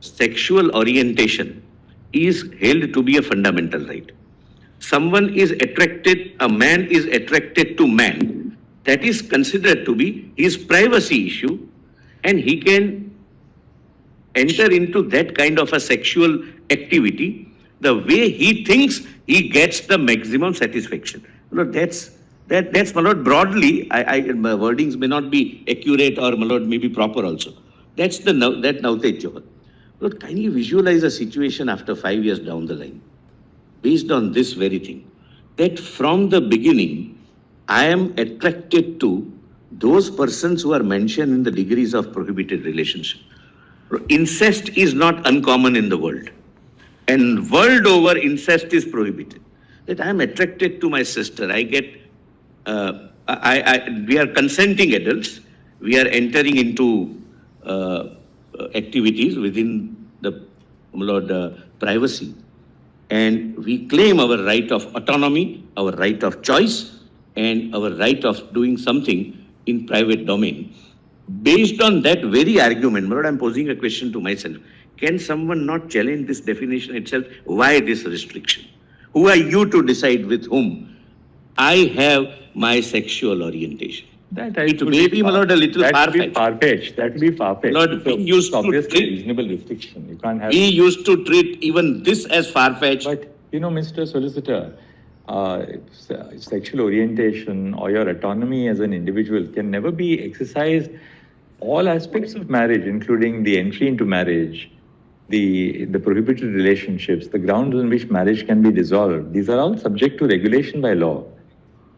sexual orientation is held to be a fundamental right. Someone is attracted, a man is attracted to man, that is considered to be his privacy issue, and he can enter into that kind of a sexual activity the way he thinks he gets the maximum satisfaction. That's my lord, broadly, my wordings may not be accurate or my lord may be proper also. That's that Navtej Johar. Lord, kindly visualize a situation after 5 years down the line, based on this very thing, that from the beginning, I am attracted to those persons who are mentioned in the degrees of prohibited relationship. Incest is not uncommon in the world, and world over incest is prohibited. That I am attracted to my sister, I get, we are consenting adults, we are entering into activities within the privacy, and we claim our right of autonomy, our right of choice, and our right of doing something in private domain. Based on that very argument, my lord, I'm posing a question to myself. Can someone not challenge this definition itself? Why this restriction? Who are you to decide with whom I have my sexual orientation? It may be, my lord, a little far-fetched. That would be far-fetched. Lord, we used to treat reasonable restriction. You can't have. We used to treat even this as far-fetched. But Mr. Solicitor, sexual orientation or your autonomy as an individual can never be exercised. All aspects of marriage, including the entry into marriage, the prohibited relationships, the grounds on which marriage can be dissolved, these are all subject to regulation by law.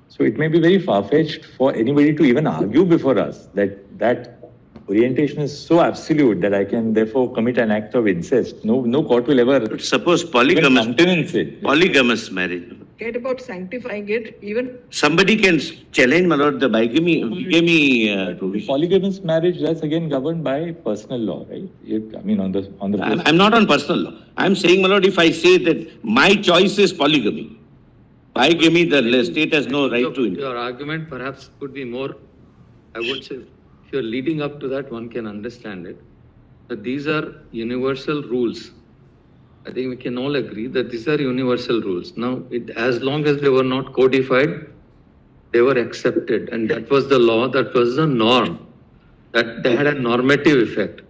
So it may be very far-fetched for anybody to even argue before us that orientation is so absolute that I can therefore commit an act of incest. No court will ever. But suppose polygamous marriage. Get about sanctifying it, even somebody can challenge, my lord, the bigamy. Polygamous marriage, that's again governed by personal law, right? I'm not on personal law. I'm saying, my lord, if I say that my choice is polygamy, the state has no right to it. Your argument perhaps could be more, I would say, if you're leading up to that, one can understand it. But these are universal rules. I think we can all agree that these are universal rules. Now, as long as they were not codified, they were accepted. And that was the law, that was the norm. That they had a normative effect.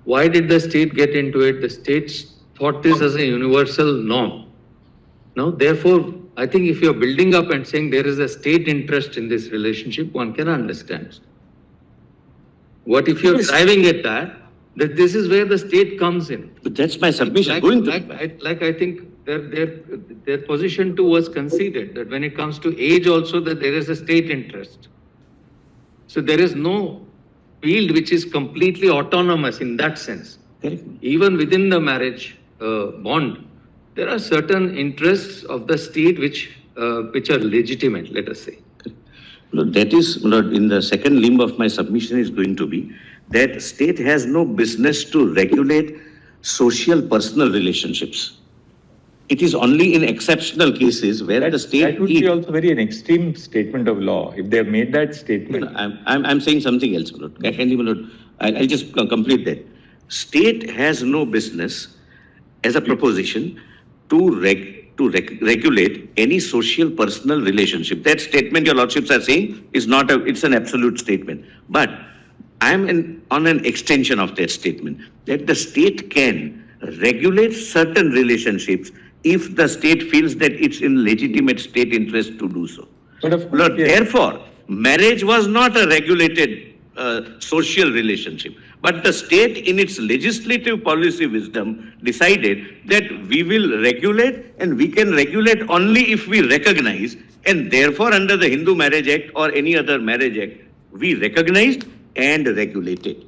Why did the state get into it? The state thought this as a universal norm. Now, therefore, I think if you're building up and saying there is a state interest in this relationship, one can understand. What if you're driving at that this is where the state comes in? But that's my submission. I think their position too was conceded, that when it comes to age also, that there is a state interest. So there is no field which is completely autonomous in that sense. Even within the marriage bond, there are certain interests of the state which are legitimate, let us say. That is, in the second limb of my submission is going to be that state has no business to regulate social personal relationships. It is only in exceptional cases where the state... That would be also an extreme statement of law, if they have made that statement. I'm saying something else, I'll just complete that. State has no business as a proposition to regulate any social personal relationship. That statement your lordships are saying is not it's an absolute statement. But I'm on an extension of that statement, that the state can regulate certain relationships if the state feels that it's in legitimate state interest to do so. But therefore, marriage was not a regulated social relationship. But the state, in its legislative policy wisdom, decided that we will regulate, and we can regulate only if we recognize, and therefore under the Hindu Marriage Act or any other marriage act, we recognized and regulated.